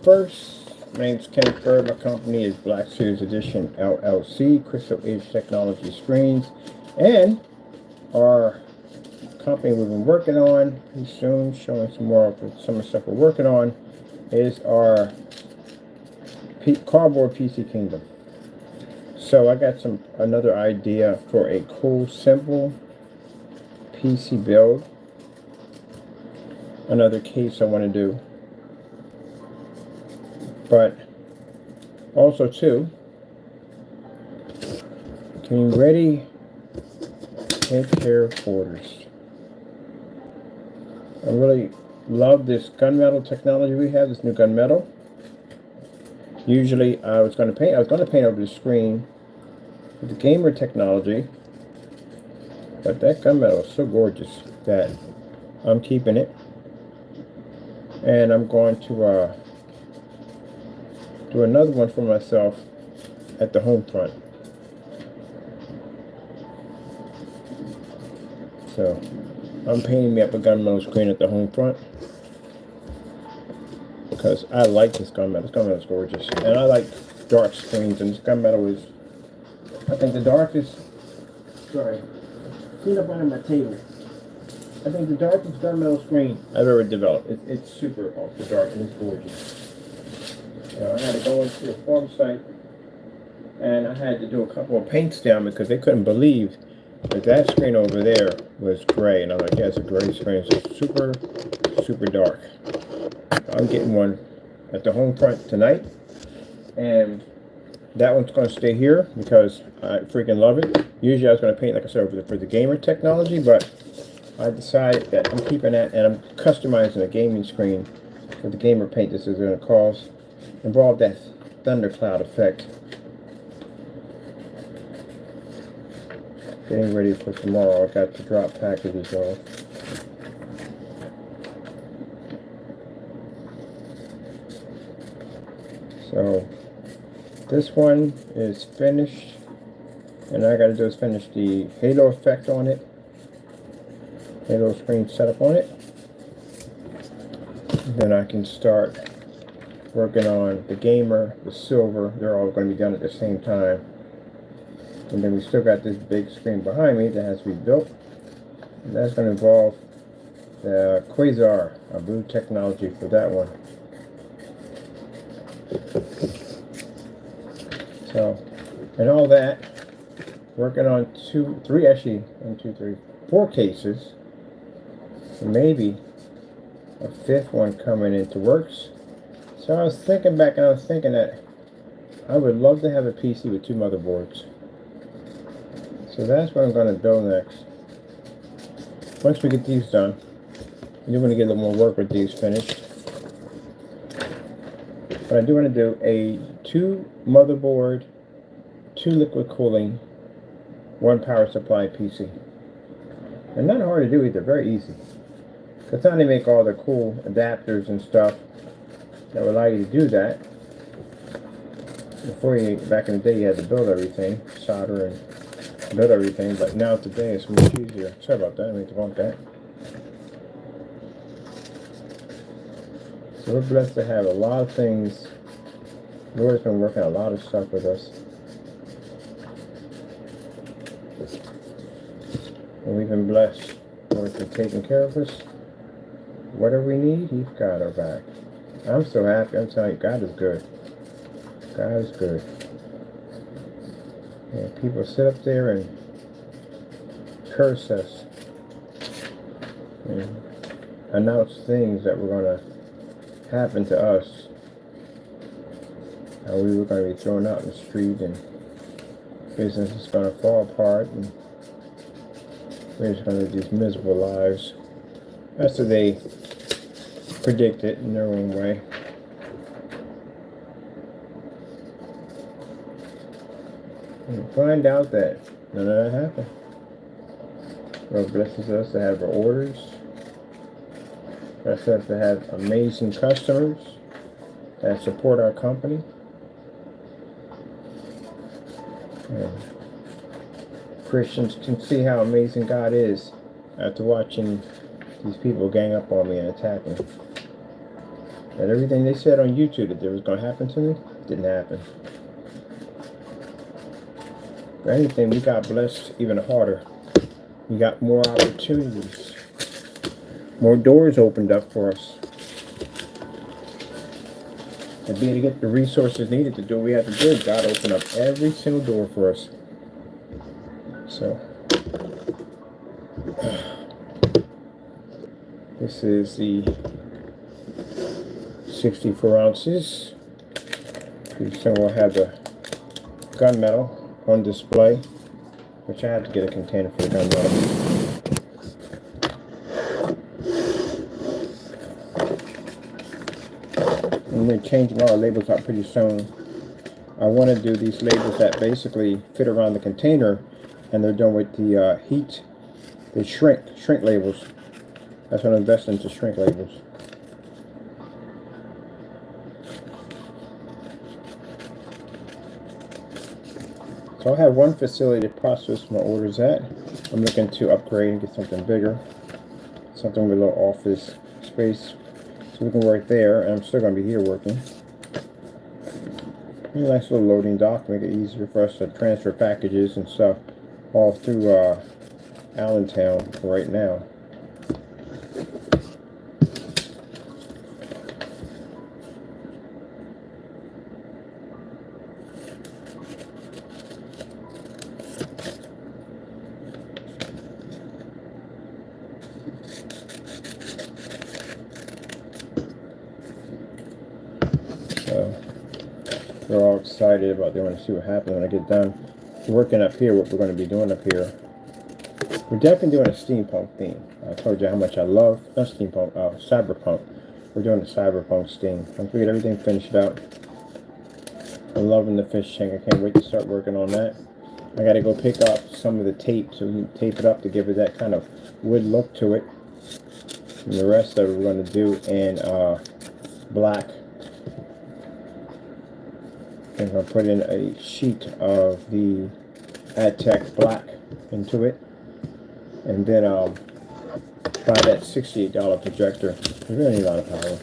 first, my name's Kenneth Bird. My company is Black Series Edition LLC, Crystal Age Technology Screens, and our company we've been working on, pretty soon showing some more of some of the stuff we're working on, is our cardboard PC Kingdom. So I got another idea for a cool, simple PC build. Another case I want to do. But also too, getting ready to take care of orders. I really love this gunmetal technology we have, this new gunmetal. Usually I was going to paint over the screen with the gamer technology, but that gunmetal is so gorgeous that I'm keeping it, and I'm going to do another one for myself at the home front. So I'm painting me up a gunmetal screen at the home front because I like this gunmetal. This gunmetal is gorgeous, and I like dark screens, and this gunmetal is, I think, the darkest. Sorry, clean up under my table. I think the darkest gunmetal screen I've ever developed. It's super ultra dark and it's gorgeous. I had to go into a farm site and I had to do a couple of paints down because they couldn't believe that screen over there was gray, and I'm like, yeah, it's a gray screen. It's super, super dark. I'm getting one at the home front tonight, and that one's going to stay here because I freaking love it. Usually I was going to paint, like I said, for the gamer technology, but I decided that I'm keeping that, and I'm customizing a gaming screen for the gamer paint. This is going to involve that thundercloud effect. Getting ready for tomorrow. I got to drop packages off. So this one is finished, and all I got to do is finish the halo effect on it, halo screen setup on it. And then I can start working on the gamer, the silver. They're all going to be done at the same time. And then we still got this big screen behind me that has to be built. And that's going to involve the Quasar, our blue technology for that one. So, and all that, working on 4 cases. Maybe a 5th one coming into works. So I was thinking back, and I was thinking that I would love to have a PC with 2 motherboards. So that's what I'm going to build next. Once we get these done, you're going to get a little more work with these finished. But I do want to do a 2 motherboard, 2 liquid cooling, 1 power supply PC. And not hard to do either, very easy. Because now they make all the cool adapters and stuff that would allow you to do that. Back in the day, you had to build everything, solder and build everything, but now today it's much easier. Sorry about that, I mean to bump that. So we're blessed to have a lot of things. Lord's been working a lot of stuff with us. And we've been blessed. Lord's been taking care of us. Whatever we need, He's got our back. I'm so happy. I'm telling you, God is good. God is good. And people sit up there and curse us and announce things that were going to happen to us. How we were going to be thrown out in the street, and business is going to fall apart, and we're just going to live these miserable lives. That's what they predicted in their own way. And find out that none of that happened. God blesses us to have our orders. Blesses us to have amazing customers that support our company. And Christians can see how amazing God is after watching these people gang up on me and attack me. And everything they said on YouTube that there was going to happen to me, didn't happen. If anything, we got blessed even harder. We got more opportunities. More doors opened up for us. To be able to get the resources needed to do what we had to do, God opened up every single door for us. So, this is the 64 ounces. Pretty soon we'll have the gunmetal on display, which I have to get a container for the gunmetal. And we're changing all our labels out pretty soon. I want to do these labels that basically fit around the container, and they're done with the heat. They shrink labels. That's what I'm investing into, shrink labels. So I have one facility to process my orders at. I'm looking to upgrade and get something bigger, something with a little office space, so we can work there. And I'm still going to be here working. A nice little loading dock, make it easier for us to transfer packages and stuff all through Allentown for right now. So we're all excited about they want to see what happens when I get done working up here, what we're going to be doing up here. We're definitely doing a steampunk theme. I told you how much I love, not steampunk, cyberpunk. We're doing a cyberpunk theme. Once we get everything finished out, I'm loving the fish tank. I can't wait to start working on that. I got to go pick up some of the tape so we can tape it up to give it that kind of wood look to it. And the rest of it we're going to do in black. I'm going to put in a sheet of the Adtech black into it. And then buy that $68 projector. You really need a lot of power.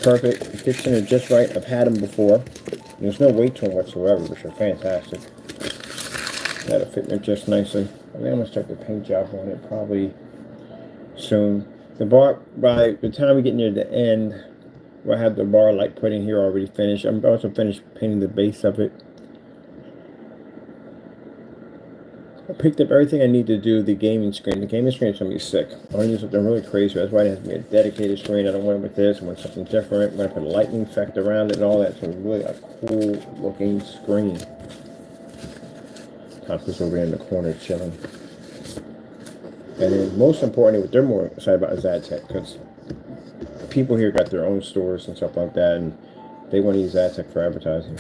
Perfect. It fits in there just right. I've had them before. There's no weight to them whatsoever, which are fantastic. That'll fit in just nicely. I think I'm going to start the paint job on it probably soon. The bar, by the time we get near the end, we'll have the bar light put in here already finished. I'm also finished painting the base of it. I picked up everything I need to do the gaming screen. The gaming screen is going to be sick. I want to do something really crazy. That's why it has to be a dedicated screen. I don't want it with this. I want something different. I'm going to put a lightning effect around it and all that. So it's really a cool looking screen. Top is over in the corner chilling. And then most importantly, what they're more excited about is Adtech, because people here got their own stores and stuff like that, and they want to use Adtech for advertising.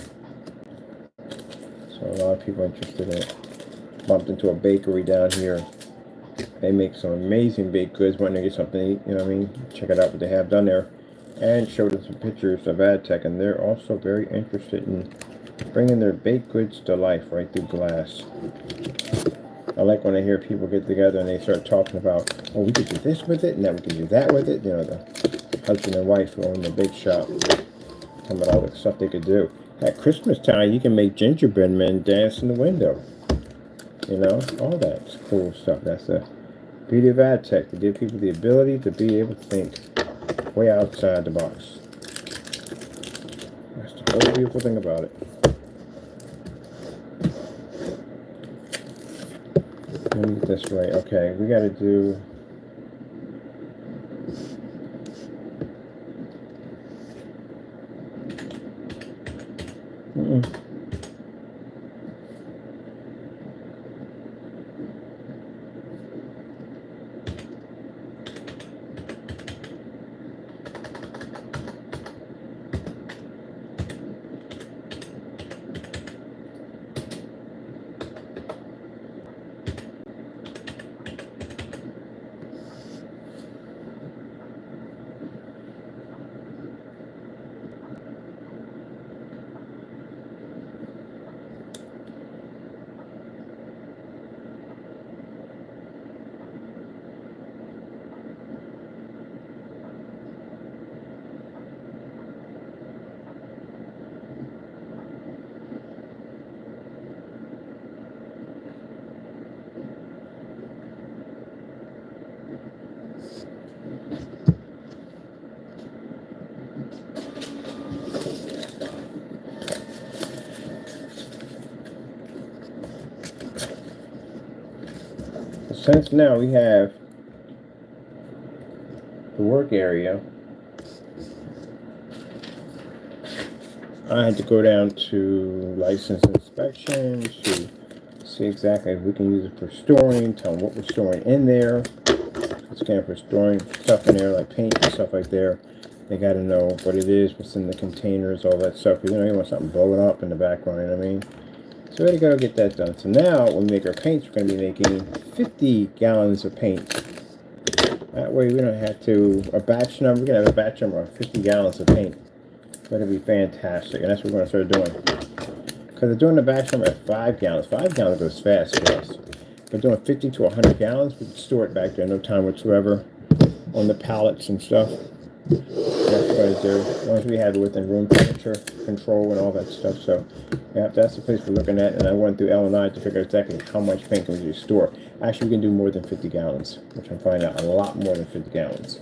So a lot of people are interested in it. Bumped into a bakery down here. They make some amazing baked goods. Wanting to get something to eat, you know what I mean? Check it out what they have done there. And showed them some pictures of Adtech, and they're also very interested in bringing their baked goods to life right through glass. I like when I hear people get together and they start talking about, oh, we could do this with it, and then we can do that with it. You know, the husband and wife who own the bake shop. Talking about all the stuff they could do. At Christmas time, you can make gingerbread men dance in the window. You know, all that cool stuff. That's the beauty of Adtech, to give people the ability to be able to think way outside the box. That's the whole beautiful thing about it. Let me get this right. Okay, we got to do... since now we have the work area, I had to go down to license inspection to see exactly if we can use it for storing, tell them what we're storing in there. It's kind of for storing stuff in there like paint and stuff like there. They got to know what it is, what's in the containers, all that stuff. Because you want something blowing up in the background, you know what I mean? So we got to go get that done. So now when we make our paints, we're going to be making 50 gallons of paint. That way we don't have to, a batch number, we're going to have a batch number of 50 gallons of paint. That'll be fantastic, and that's what we're going to start doing. Because they're doing the batch number at 5 gallons. 5 gallons goes fast for us. If we're doing 50 to 100 gallons, we can store it back there no time whatsoever on the pallets and stuff. That's what we're going to do. As long as we have it within room temperature control and all that stuff. So, yeah, that's the place we're looking at. And I went through L&I to figure out exactly how much paint can we store. Actually, we can do more than 50 gallons, which I'm finding out a lot more than 50 gallons.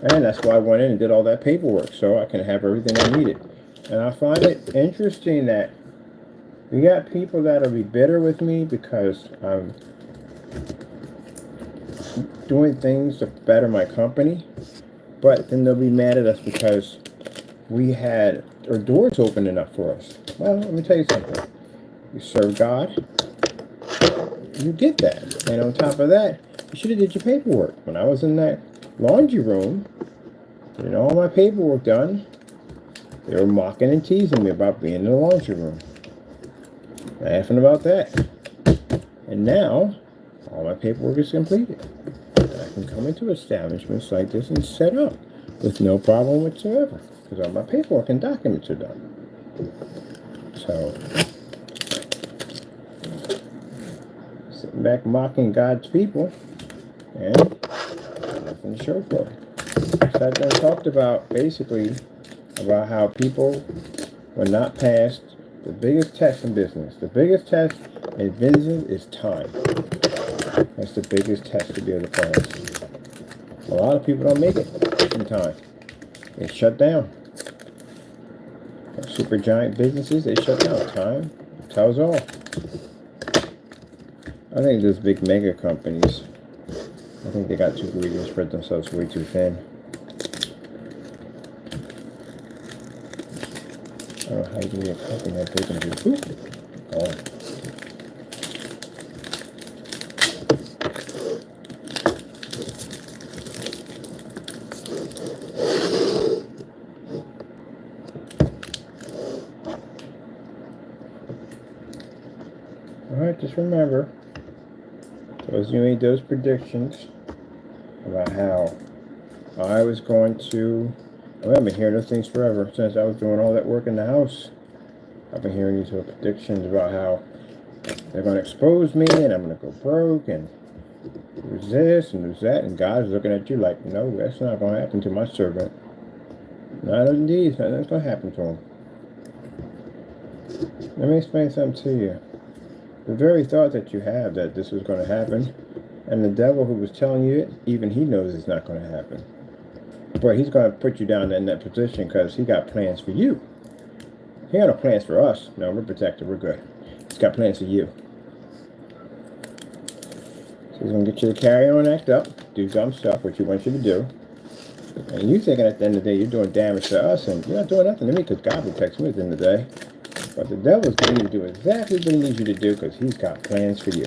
And that's why I went in and did all that paperwork, so I can have everything I needed. And I find it interesting that you got people that'll be bitter with me because I'm doing things to better my company, but then they'll be mad at us because we had our doors open enough for us. Well, let me tell you something. You serve God, you get that. And on top of that, you should have did your paperwork. When I was in that laundry room, getting all my paperwork done, they were mocking and teasing me about being in the laundry room, laughing about that. And now all my paperwork is completed, and I can come into establishments like this and set up with no problem whatsoever because all my paperwork and documents are done. So sitting back mocking God's people and nothing to show for it. So I talked about basically about how people were not passed the biggest test in business. The biggest test in business is time. That's the biggest test to be able to pass. A lot of people don't make it in time. They shut down. Super giant businesses, they shut down. Time tells all. I think those big mega companies, I think they got too greedy and spread themselves way too thin. I don't know how you can get a company that big and do poof. Oh. Alright, just remember, those who made those predictions about how I was going to, well, I've been hearing those things forever since I was doing all that work in the house. I've been hearing these little predictions about how they're going to expose me and I'm going to go broke and there's this and there's that, and God's looking at you like, no, that's not going to happen to my servant. Not indeed, nothing's going to happen to him. Let me explain something to you. The very thought that you have that this was going to happen, and the devil who was telling you it, even he knows it's not going to happen. But he's going to put you down in that position because he got plans for you. He got no plans for us. No, we're protected. We're good. He's got plans for you. So he's going to get you to carry on, act up, do dumb stuff, which he wants you to do. And you thinking at the end of the day you're doing damage to us, and you're not doing nothing to me because God protects me at the end of the day. But the devil's going to do exactly what he needs you to do because he's got plans for you.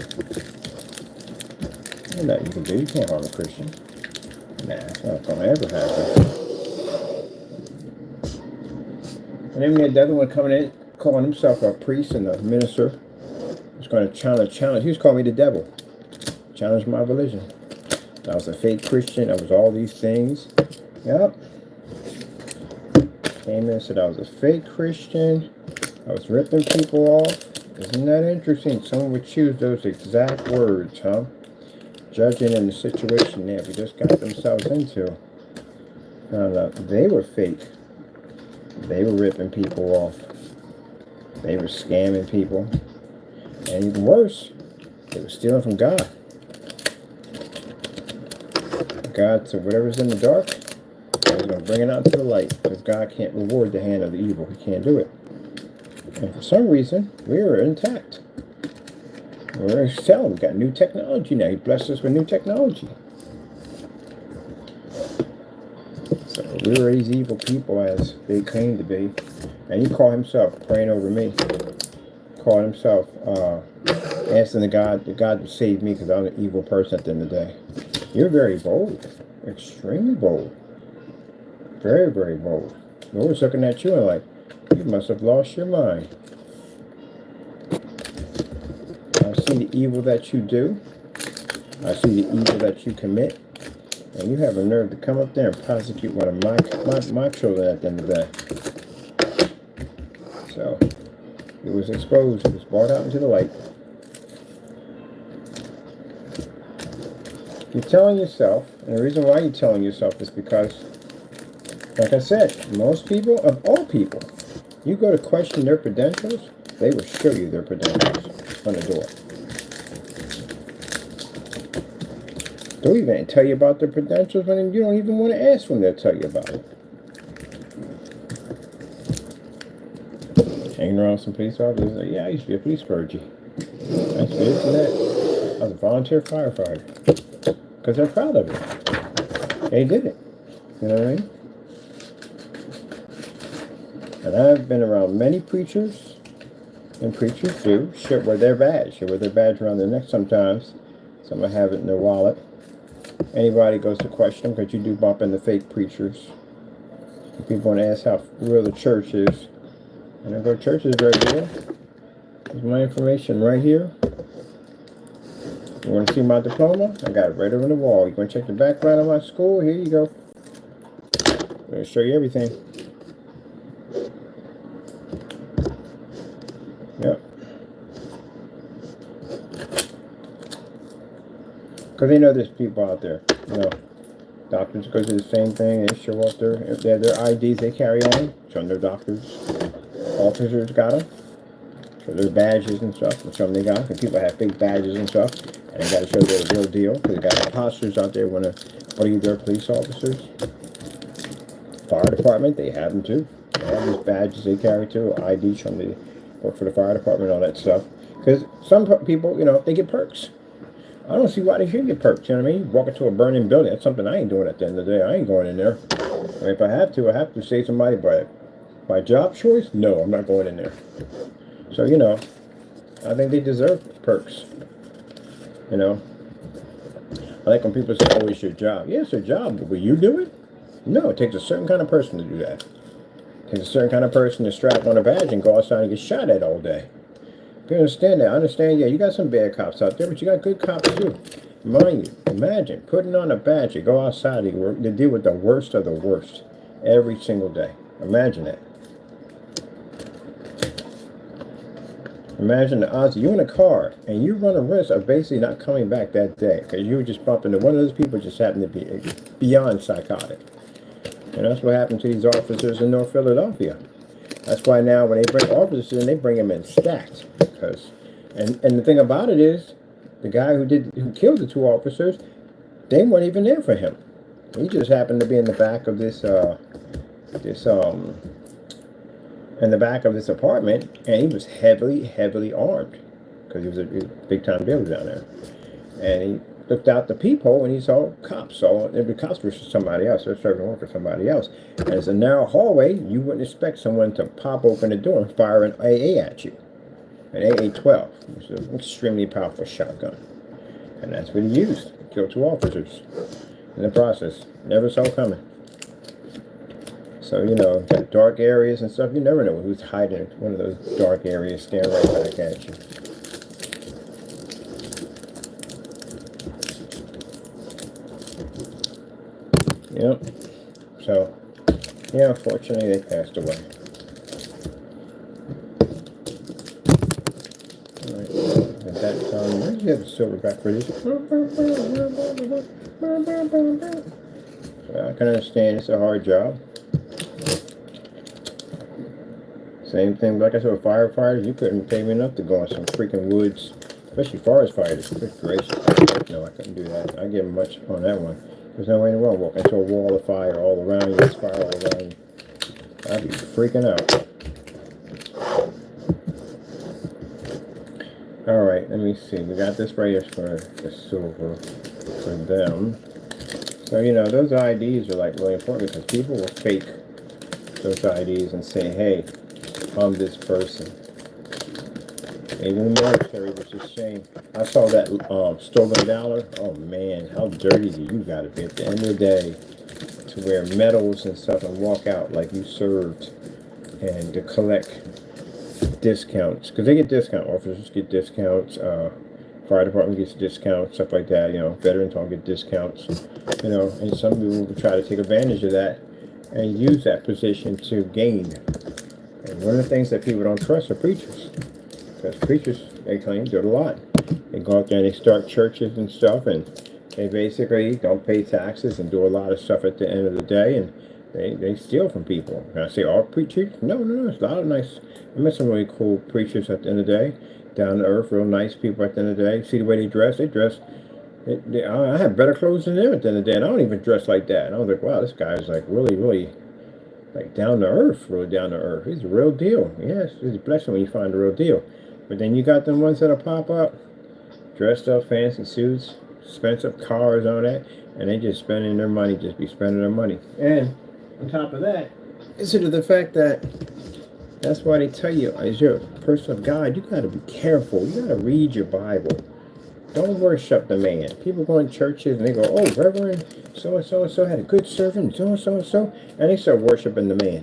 There's nothing you can do. You can't harm a Christian. Nah, it's not going to ever happen. And then we had the other one coming in, calling himself a priest and a minister. He's going to challenge. He was calling me the devil. Challenge my religion. I was a fake Christian. I was all these things. Yep. Came in and said I was a fake Christian. I was ripping people off. Isn't that interesting? Someone would choose those exact words, huh? Judging in the situation they just got themselves into. Found out they were fake. They were ripping people off. They were scamming people. And even worse, they were stealing from God. God said whatever's in the dark, He's going to bring it out to the light. Because God can't reward the hand of the evil. He can't do it. And for some reason, we were intact. We're selling. We got new technology now. He blessed us with new technology. So we were these evil people as they claim to be. And he called himself praying over me. Called himself asking the God to save me because I was an evil person at the end of the day. You're very bold. Extremely bold. Very, very bold. The Lord's looking at you and like, you must have lost your mind. I see the evil that you do. I see the evil that you commit. And you have a nerve to come up there and prosecute one of my children at the end of the day. So, it was exposed. It was brought out into the light. You're telling yourself, and the reason why you're telling yourself is because, like I said, most people, of all people, you go to question their credentials, they will show you their credentials on the door. They'll even tell you about their credentials when you don't even want to ask when they'll tell you about it. Hanging around some police officers, like, yeah, I used to be a police purgy. I used to be this and that. I was a volunteer firefighter. Because they're proud of it. They did it. You know what I mean? And I've been around many preachers, and preachers do wear their badge. They wear their badge around their neck sometimes. Some will have it in their wallet. Anybody goes to question them, because you do bump into fake preachers. And people want to ask how real the church is. And I go, church is very real. There's my information right here. You want to see my diploma? I got it right over the wall. You want to check the background of my school? Here you go. I'm going to show you everything. Yep. Because they know there's people out there. You know, doctors go through the same thing. They show up their IDs they carry on, showing their doctors. Officers got them. So their badges and stuff. And some they got. Because people have fake badges and stuff. And they got to show they're the real deal. Because they got imposters out there want to believe they're police officers. Fire department, they have them too. They have these badges they carry too. IDs from the work for the fire department, all that stuff. Because some people, you know, they get perks. I don't see why they should get perks. You know what I mean? You walk into a burning building. That's something I ain't doing at the end of the day. I ain't going in there. And if I have to save somebody. But by job choice, no, I'm not going in there. So, you know, I think they deserve perks. You know, I like when people say, oh, it's your job. Yeah, it's your job, but will you do it? No, it takes a certain kind of person to do that. It takes a certain kind of person to strap on a badge and go outside and get shot at all day. You understand that? I understand, yeah, you got some bad cops out there, but you got good cops too. Mind you, imagine putting on a badge, you go outside to deal with the worst of the worst every single day. Imagine that. Imagine the odds of you in a car and you run a risk of basically not coming back that day because you were just bumped into one of those people just happened to be beyond psychotic. And that's what happened to these officers in North Philadelphia. That's why now when they bring officers in, they bring them in stacked. Because, and the thing about it is, the guy who killed the two officers, they weren't even there for him. He just happened to be in the back of this apartment, and he was heavily armed because he was a big time dealer down there. And he looked out the peephole and he saw cops. So the cops were somebody else. They're serving one for somebody else. And it's a narrow hallway. You wouldn't expect someone to pop open the door and fire an AA at you. An AA-12, which is an extremely powerful shotgun. And that's what he used. Killed two officers in the process. Never saw coming. So, you know, got dark areas and stuff. You never know who's hiding in one of those dark areas, staring right back at you. Yep. So, yeah, unfortunately, they passed away. Alright. At that time, where did you have the silverback for this? So I can understand it's a hard job. Same thing, like I said, with firefighters, you couldn't pay me enough to go in some freaking woods, especially forest fighters. Good gracious. No, I couldn't do that. I give them much on that one. There's no way in the world walking into a wall of fire all around you. There's fire all around you. I'd be freaking out. Alright. let me see. We got this right here for the silver for them. So, you know, those IDs are like really important because people will fake those IDs and say, hey, I'm this person. Even in the military, which is a shame. I saw that stolen dollar. Oh man, how dirty do you gotta be at the end of the day to wear medals and stuff and walk out like you served and to collect discounts, because they get discount, officers get discounts, fire department gets discounts, stuff like that. You know, veterans don't get discounts. You know, and some people will try to take advantage of that and use that position to gain. And one of the things that people don't trust are preachers, because preachers, they claim, do it a lot. They go out there and they start churches and stuff, and they basically don't pay taxes and do a lot of stuff at the end of the day, and they steal from people. And I say all preachers? No, it's a lot of nice. I met some really cool preachers at the end of the day, down to earth, real nice people at the end of the day. See the way they dress? I have better clothes than them at the end of the day, and I don't even dress like that. And I was like, wow, this guy is like really like down to earth, really down to earth. He's a real deal. Yes, it's a blessing when you find the real deal. But then you got them ones that'll pop up, dressed up, fancy suits, expensive cars, on that, and they just spending their money, just be spending their money. And on top of that, consider the fact that that's why they tell you, as you're a person of God, you got to be careful. You got to read your Bible. Don't worship the man. People go in churches and they go, oh, Reverend so had a good servant, so, and they start worshiping the man.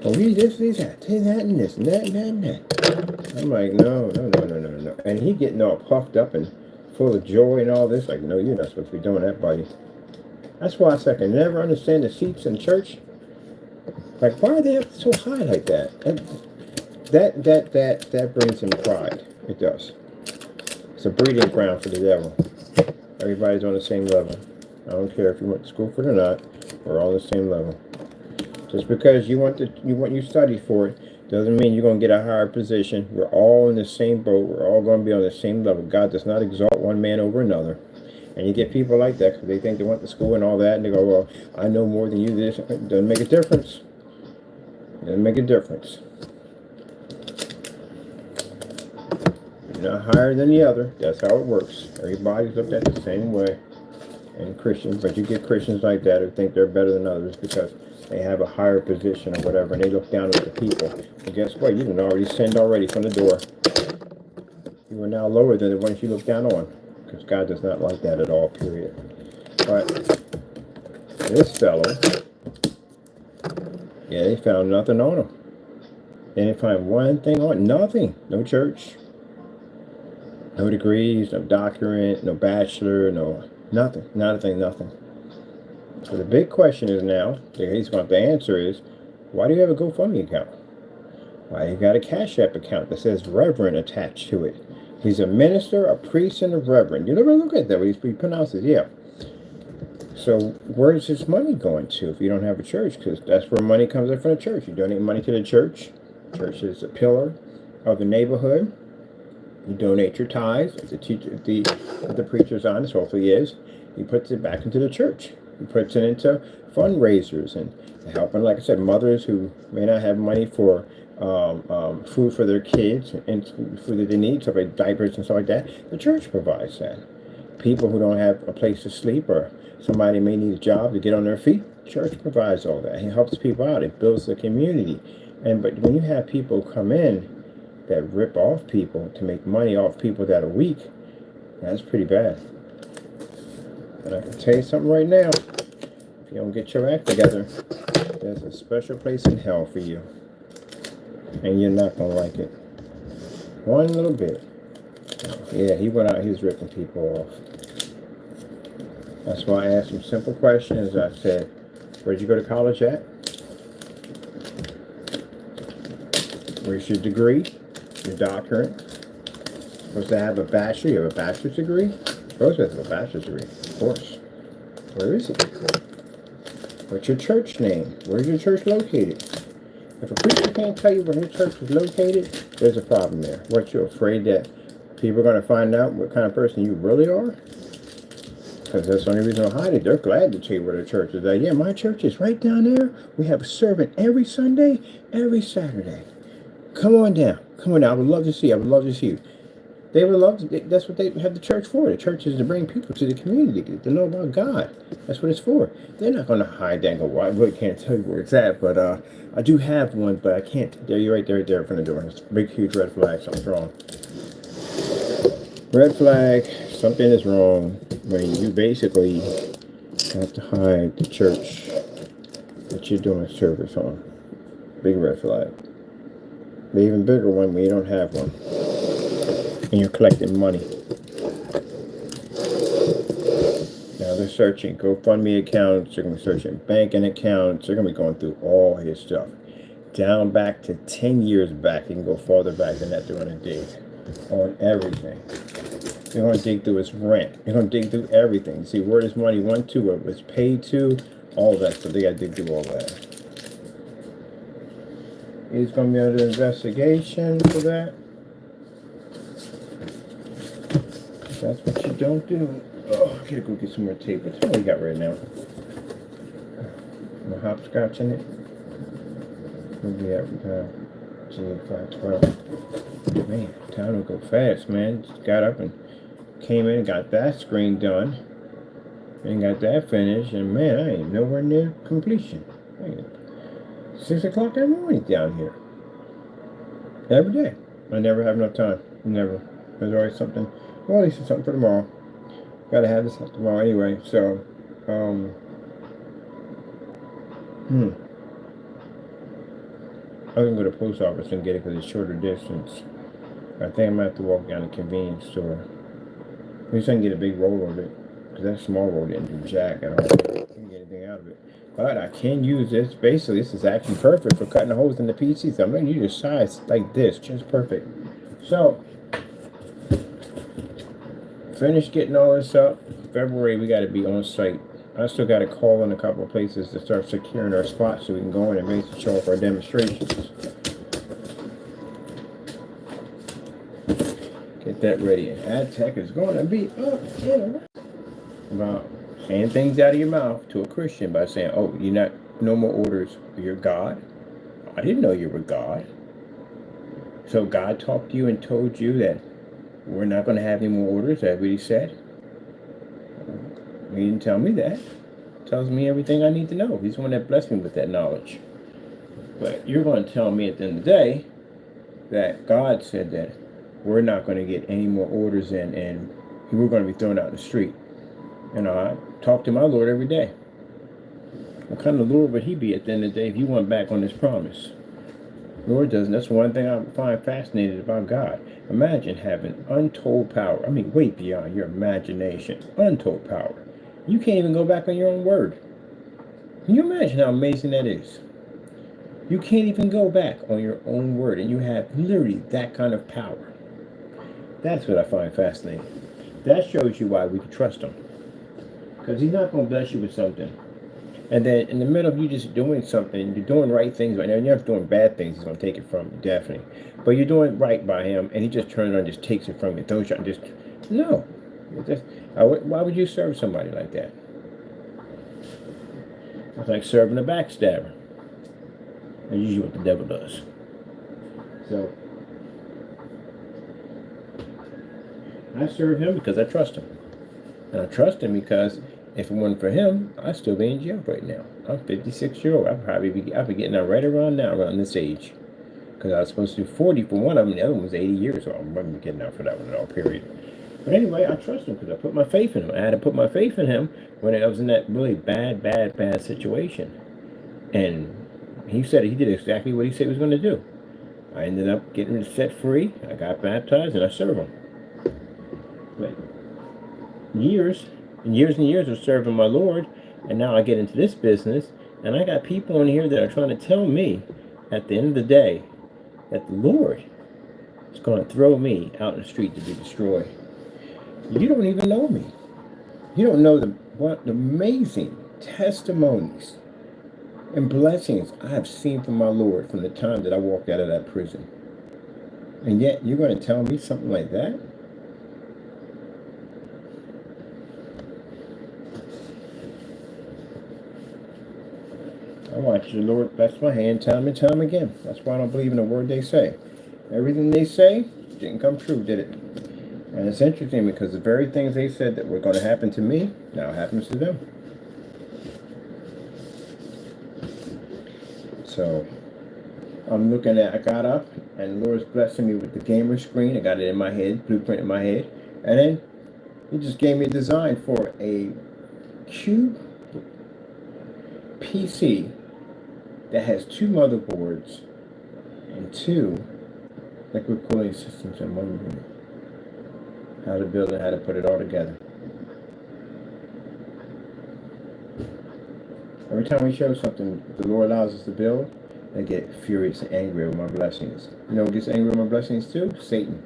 Oh, we this, that, and this, and that. I'm like, no. And he getting all puffed up and full of joy and all this. Like, no, you're not supposed to be doing that, buddy. That's why I said I can never understand the seats in church. Like, why are they up so high like that? That brings him pride. It does. It's a breeding ground for the devil. Everybody's on the same level. I don't care if you went to school for it or not. We're all on the same level. Just because you study for it doesn't mean you're going to get a higher position. We're all in the same boat. We're all going to be on the same level. God does not exalt one man over another. And you get people like that because they think they went to school and all that, and they go, well, I know more than you. This it doesn't make a difference. It doesn't make a difference. You're not higher than the other. That's how it works. Everybody's looked at the same way. And Christians, but you get Christians like that who think they're better than others because they have a higher position or whatever, and they look down at the people. And guess what? You've been already sinned already from the door. You are now lower than the ones you look down on, because God does not like that at all, period. But this fellow, yeah, they found nothing on him. They didn't find one thing on him. Nothing. No church. No degrees, no doctorate, no bachelor, no nothing. Not a thing, nothing. So the big question is now, that he's going to have to answer is, why do you have a GoFundMe account? Why you got a Cash App account that says Reverend attached to it? He's a minister, a priest, and a reverend. You never look at that when he pronounces, yeah. So where's his money going to if you don't have a church? Because that's where money comes in from the church. You donate money to the church. Church is a pillar of the neighborhood. You donate your tithes. If the preacher's honest, hopefully he is, he puts it back into the church. He puts it into fundraisers and helping, like I said, mothers who may not have money for food for their kids and food that they need, stuff like diapers and stuff like that. The church provides that. People who don't have a place to sleep or somebody may need a job to get on their feet, church provides all that. It helps people out. It builds the community. But when you have people come in that rip off people to make money off people that are weak, that's pretty bad. And I can tell you something right now. If you don't get your act together, there's a special place in hell for you. And you're not going to like it. One little bit. Yeah, he went out, he was ripping people off. That's why I asked him simple questions. I said, where'd you go to college at? Where's your degree? Your doctorate? Supposed to have a bachelor? You have a bachelor's degree? Supposed to have a bachelor's degree, of course. Where is it? What's your church name? Where's your church located? If a preacher can't tell you where your church is located, there's a problem there. What, you're afraid that people are going to find out what kind of person you really are? Because that's the only reason they'll hide it. They're glad to tell you where their church is at. Yeah, my church is right down there. We have a servant every Sunday, every Saturday. Come on down. Come on now, I would love to see. I would love to see you. They would love to. That's what they have the church for. The church is to bring people to the community to know about God. That's what it's for. They're not going to hide that and go, well, I really can't tell you where it's at, but I do have one, but I can't. There, you're right there in front of the door. It's a big, huge red flag. Something's wrong. Red flag. Something is wrong when you basically have to hide the church that you're doing service on. Big red flag. The even bigger one when you don't have one. And you're collecting money. Now they're searching GoFundMe accounts, they're going to be searching banking accounts, they're going to be going through all his stuff. Down back to 10 years back, you can go farther back than that. They're going to dig on everything. They're going to dig through his rent. They're going to dig through everything. See where this money went to, where it was paid to, all that. So they got to dig through all that. He's going to be under investigation for that. That's what you don't do. Oh, I gotta go get some more tape. What's all we got right now? No hopscotch in it? Where we at? 512. Man, time will go fast, man. Just got up and came in and got that screen done. And got that finished. And man, I ain't nowhere near completion. 6 o'clock in the morning down here. Every day. I never have enough time. Never. There's always something. Well, at least it's something for tomorrow. Gotta have this tomorrow anyway, so, I can go to the post office and get it because it's shorter distance. I think I'm gonna have to walk down to the convenience store. At least I can get a big roll of it, because that small roll didn't do jack at all. I can't get anything out of it. But I can use this. Basically, this is actually perfect for cutting holes in the PCs. I'm gonna use a size like this, just perfect. So, finished getting all this up. February, we got to be on site. I still got to call in a couple of places to start securing our spots so we can go in and basically show off our demonstrations. Get that ready. And ad tech is going to be up about saying things out of your mouth to a Christian by saying, oh, you're not, no more orders, you're God. I didn't know you were God. So God talked to you and told you that we're not going to have any more orders, that's what he said. He didn't tell me that. Tells me everything I need to know. He's the one that blessed me with that knowledge. But you're going to tell me at the end of the day that God said that we're not going to get any more orders in and we're going to be thrown out in the street. And I talk to my Lord every day. What kind of Lord would he be at the end of the day if you went back on this promise? Lord doesn't. That's one thing I find fascinating about God. Imagine having untold power. I mean, way beyond your imagination. Untold power. You can't even go back on your own word. Can you imagine how amazing that is? You can't even go back on your own word, and you have literally that kind of power. That's what I find fascinating. That shows you why we can trust him. Because he's not going to bless you with something. And then in the middle of you just doing something, you're doing right things right now, you're not doing bad things, he's going to take it from you, definitely. But you're doing right by him, and he just turns around and just takes it from you, throws you out and just, no. Why would you serve somebody like that? It's like serving a backstabber. That's usually what the devil does. So, I serve him because I trust him. And I trust him because if it wasn't for him, I'd still be in jail right now. I'm 56 years old. I'd be getting out right around now, around this age. Because I was supposed to do 40 for one of them, the other one was 80 years old. I wouldn't be getting out for that one at all, period. But anyway, I trust him because I put my faith in him. I had to put my faith in him when I was in that really bad situation. And he said he did exactly what he said he was going to do. I ended up getting set free. I got baptized and I serve him. But years and years of serving my Lord, and now I get into this business, and I got people in here that are trying to tell me at the end of the day that the Lord is going to throw me out in the street to be destroyed. You don't even know me. You don't know what amazing testimonies and blessings I have seen from my Lord from the time that I walked out of that prison. And yet you're going to tell me something like that? I watch the Lord bless my hand time and time again. That's why I don't believe in a word they say. Everything they say didn't come true, did it? And it's interesting because the very things they said that were going to happen to me now happens to them. So I'm looking at, I got up and Lord's blessing me with the gamer screen. I got it in my head, blueprint in my head. And then he just gave me a design for a cube PC that has 2 motherboards and 2 liquid cooling systems in one room. How to build it, how to put it all together. Every time we show something the Lord allows us to build, I get furious and angry with my blessings. You know who gets angry with my blessings too? Satan.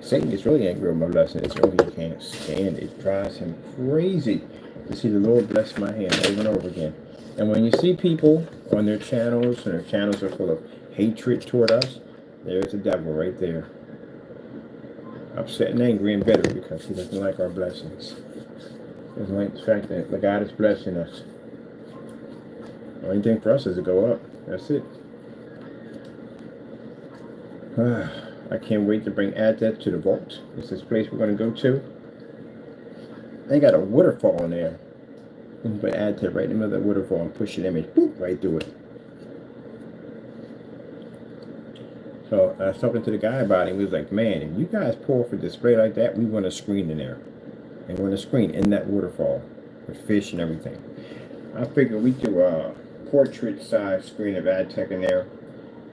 Satan gets really angry with my blessings. Oh, he can't stand it. It drives him crazy to see the Lord bless my hand over and over again. And when you see people on their channels, and their channels are full of hatred toward us, there's the devil right there. Upset and angry and bitter because he doesn't like our blessings. He doesn't like the fact that the God is blessing us. The only thing for us is to go up. That's it. I can't wait to bring Addet to the vault. It's this place we're going to go to. They got a waterfall in there. We can put Addet right in the middle of the waterfall and push an image right through it. So I was talking to the guy about it. He was like, man, if you guys pull for display like that, we want a screen in there. And we want a screen in that waterfall with fish and everything. I figured we do a portrait size screen of Adtech in there.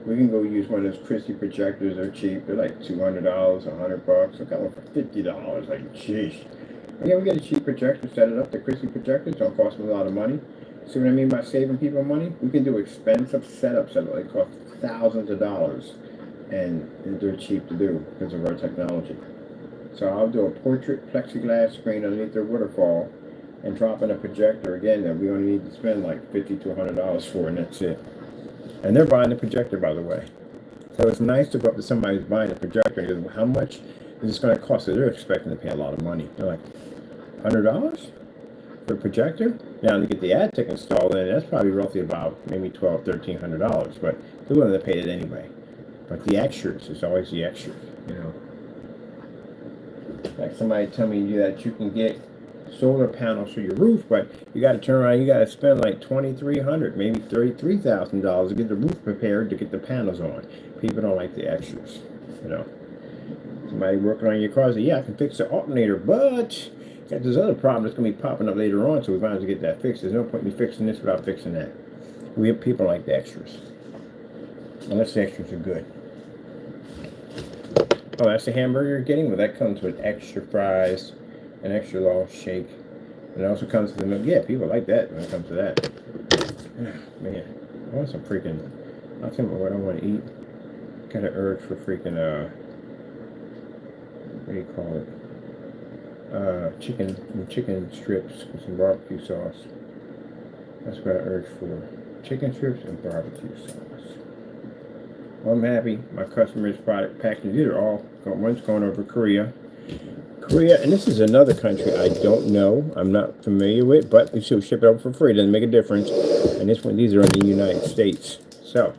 We can go use one of those Christie projectors. They're cheap. They're like $200, $100. I got one for $50. Like, jeez. Yeah, we get a cheap projector, set it up. The Christie projectors don't cost me a lot of money. See what I mean by saving people money? We can do expensive setups that like cost thousands of dollars. And they're cheap to do because of our technology. So I'll do a portrait plexiglass screen underneath their waterfall and drop in a projector again that we only need to spend like $50 to $100 for, and that's it. And they're buying the projector, by the way. So it's nice to go up to somebody who's buying a projector and go, how much is this going to cost? So they're expecting to pay a lot of money. They're like, $100 for a projector? Now to get the Adtech installed in, that's probably roughly about maybe $1,200, $1,300, but they're willing to pay it anyway. But the extras, it's always the extras, you know. Like somebody tell me that you can get solar panels for your roof, but you got to turn around, you got to spend like $2,300, maybe $33,000 to get the roof prepared to get the panels on. People don't like the extras, you know. Somebody working on your car say, yeah, I can fix the alternator, but got this other problem that's going to be popping up later on, so we might as well get that fixed. There's no point in me fixing this without fixing that. We have people like the extras. Unless the extras are good. Oh, that's the hamburger you're getting? Well, that comes with extra fries, an extra large shake. And it also comes with the milk. Yeah, people like that when it comes to that. Man, I want some freaking... I'll tell you what I want to eat. Got an urge for freaking, what do you call it? Chicken strips with some barbecue sauce. That's what I urge for. Chicken strips and barbecue sauce. Well, I'm happy. My customers' product packaging. These are all, one's going over Korea. And this is another country I don't know. I'm not familiar with, but we still ship it over for free. It doesn't make a difference. And these are in the United States. So,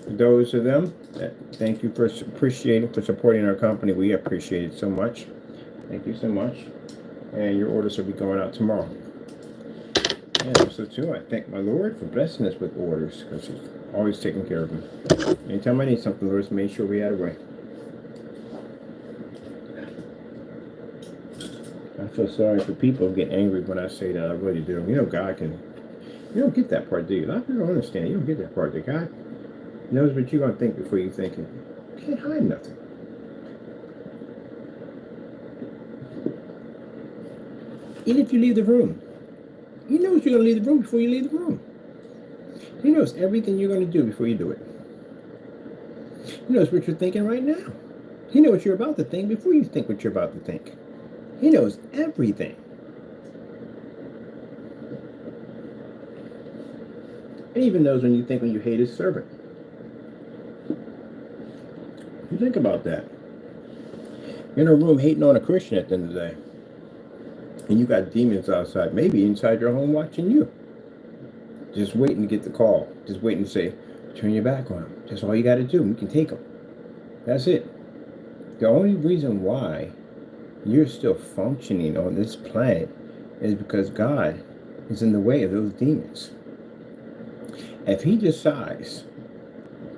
for those of them, thank you for supporting our company. We appreciate it so much. Thank you so much. And your orders will be going out tomorrow. And also, too, I thank my Lord for blessing us with orders, because He's always taking care of them. Anytime I need something, Lord's made sure we had a way. I feel sorry for people who get angry when I say that. I really do. You know, God can... You don't get that part, do you? A lot of people don't understand. You don't get that part. That God knows what you're going to think before you think it. You can't hide nothing. Even if you leave the room. He knows you're going to leave the room before you leave the room. He knows everything you're going to do before you do it. He knows what you're thinking right now. He knows what you're about to think before you think what you're about to think. He knows everything. He even knows when you hate His servant. You think about that. You're in a room hating on a Christian at the end of the day. And you got demons outside, maybe inside your home watching you. Just waiting to get the call. Just waiting to say, turn your back on them. That's all you got to do. We can take them. That's it. The only reason why you're still functioning on this planet is because God is in the way of those demons. If he decides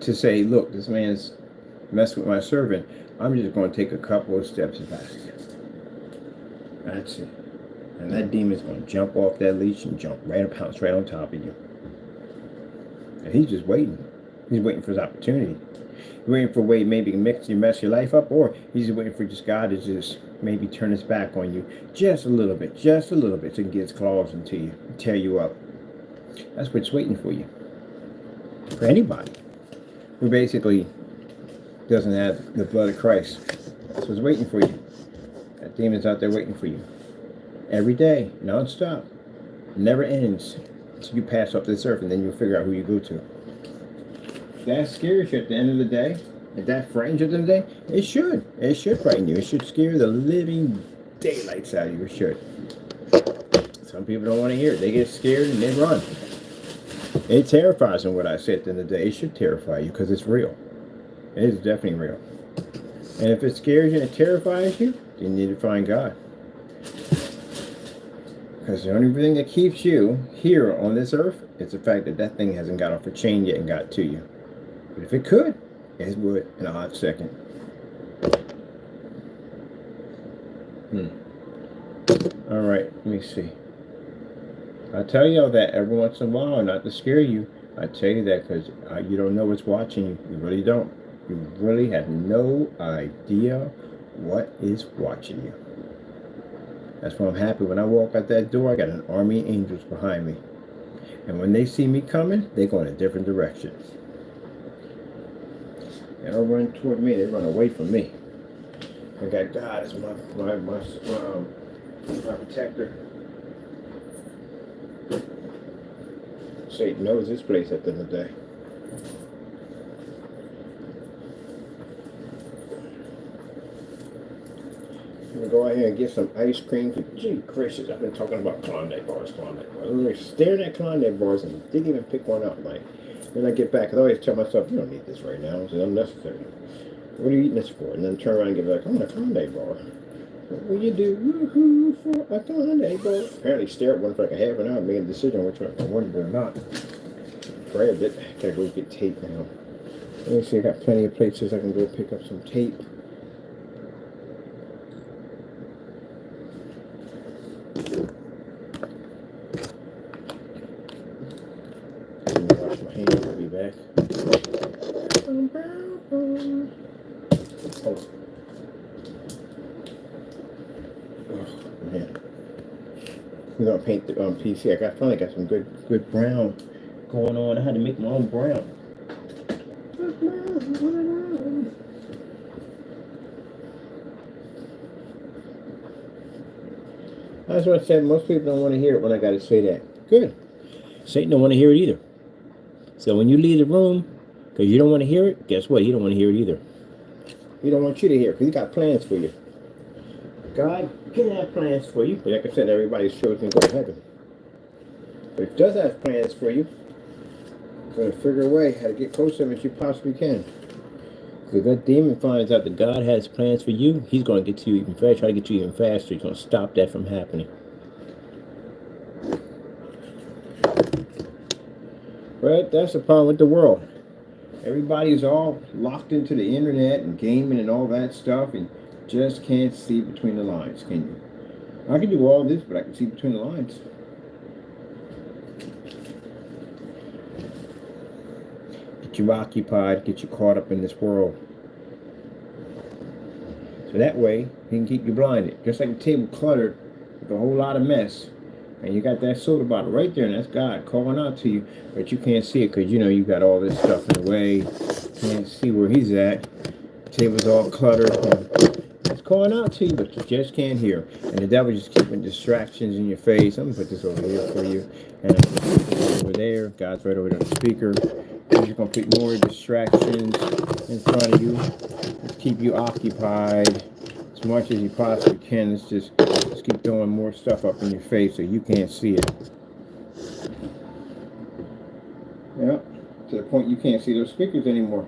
to say, look, this man's messing with my servant, I'm just going to take a couple of steps back. That's it. And that demon's going to jump off that leash and pounce right on top of you. And he's just waiting. He's waiting for his opportunity. He's waiting for a way maybe to mess your life up, or he's just waiting for just God to just maybe turn his back on you just a little bit, so he can get his claws into you and tear you up. That's what's waiting for you. For anybody who basically doesn't have the blood of Christ, that's what's waiting for you. That demon's out there waiting for you. Every day, non-stop. Never ends until you pass off this earth, and then you'll figure out who you go to. If that scares you at the end of the day, if that frightens you at the end of the day, it should. It should frighten you. It should scare the living daylights out of you. It should. Some people don't want to hear it. They get scared and they run. It terrifies them, what I said at the end of the day. It should terrify you because it's real. It is definitely real. And if it scares you and it terrifies you, you need to find God. Because the only thing that keeps you here on this earth is the fact that that thing hasn't got off a chain yet and got to you. But if it could, it would in a hot second. All right, let me see. I tell y'all that every once in a while, not to scare you. I tell you that because you don't know what's watching you. You really don't. You really have no idea what is watching you. That's why I'm happy when I walk out that door, I got an army of angels behind me. And when they see me coming, they go in a different direction. They don't run toward me, they run away from me. I got God as my protector. Satan knows this place at the end of the day. I'm going to go out here and get some ice cream. Gee gracious, I've been talking about Klondike bars. I'm really staring at Klondike bars and didn't even pick one up. Like, when I get back, I always tell myself, you don't need this right now. It's unnecessary. What are you eating this for? And then turn around and get back, I want a Klondike bar. What will you do? Woohoo for a Klondike bar. Apparently stare at one for like a half an hour, making a decision on which one I wanted or not. Grabbed it. I gotta go get tape now. Let me see, I got plenty of places I can go pick up some tape. Wash my hands, I'll be back. Oh man. We're gonna paint the PC. I finally got some good brown going on. I had to make my own brown. That's what I said. Most people don't want to hear it when I got to say that. Good. Satan don't want to hear it either. So when you leave the room, because you don't want to hear it, guess what? He don't want to hear it either. He don't want you to hear it because he got plans for you. God can have plans for you. But like I said, everybody's chosen to go to heaven. But if he does have plans for you, you're going to figure a way how to get close to him as you possibly can. If that demon finds out that God has plans for you, he's going to get to you even faster, try to get you even faster. He's going to stop that from happening. But that's the problem with the world. Everybody's all locked into the internet and gaming and all that stuff and just can't see between the lines, can you? I can do all this, but I can see between the lines. Get you occupied, get you caught up in this world. So that way, he can keep you blinded. Just like a table cluttered with a whole lot of mess. And you got that soda bottle right there, and that's God calling out to you. But you can't see it because, you know, you got all this stuff in the way. Can't see where he's at. The table's all cluttered. It's calling out to you, but you just can't hear. And the devil just keeping distractions in your face. I'm going to put this over here for you. And I'm going to put this over there. God's right over there on the speaker. He's just going to put more distractions in front of you. Let's keep you occupied as much as you possibly can. Let's just keep throwing more stuff up in your face so you can't see it. Yeah, to the point you can't see those speakers anymore.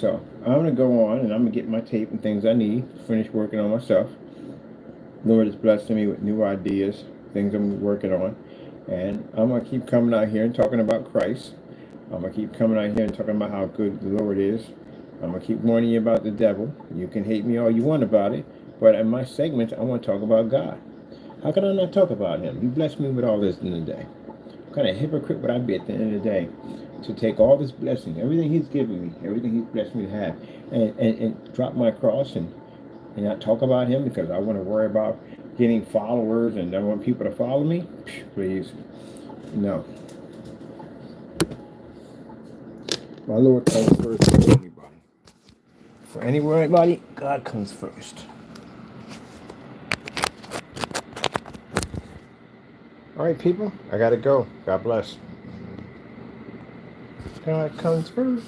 So I'm going to go on and I'm going to get my tape and things I need, finish working on myself. Lord is blessing me with new ideas, things I'm working on. And I'm going to keep coming out here and talking about Christ. I'm going to keep coming out here and talking about how good the Lord is. I'm going to keep warning you about the devil. You can hate me all you want about it, but in my segments, I want to talk about God. How can I not talk about him? He blessed me with all this in the day. What kind of hypocrite would I be at the end of the day to take all this blessing, everything he's given me, everything he's blessed me to have, and drop my cross and not talk about him because I want to worry about getting followers and I want people to follow me? Please, no. My Lord comes first for everybody. For anybody, God comes first. All right, people, I gotta go. God bless. God comes first.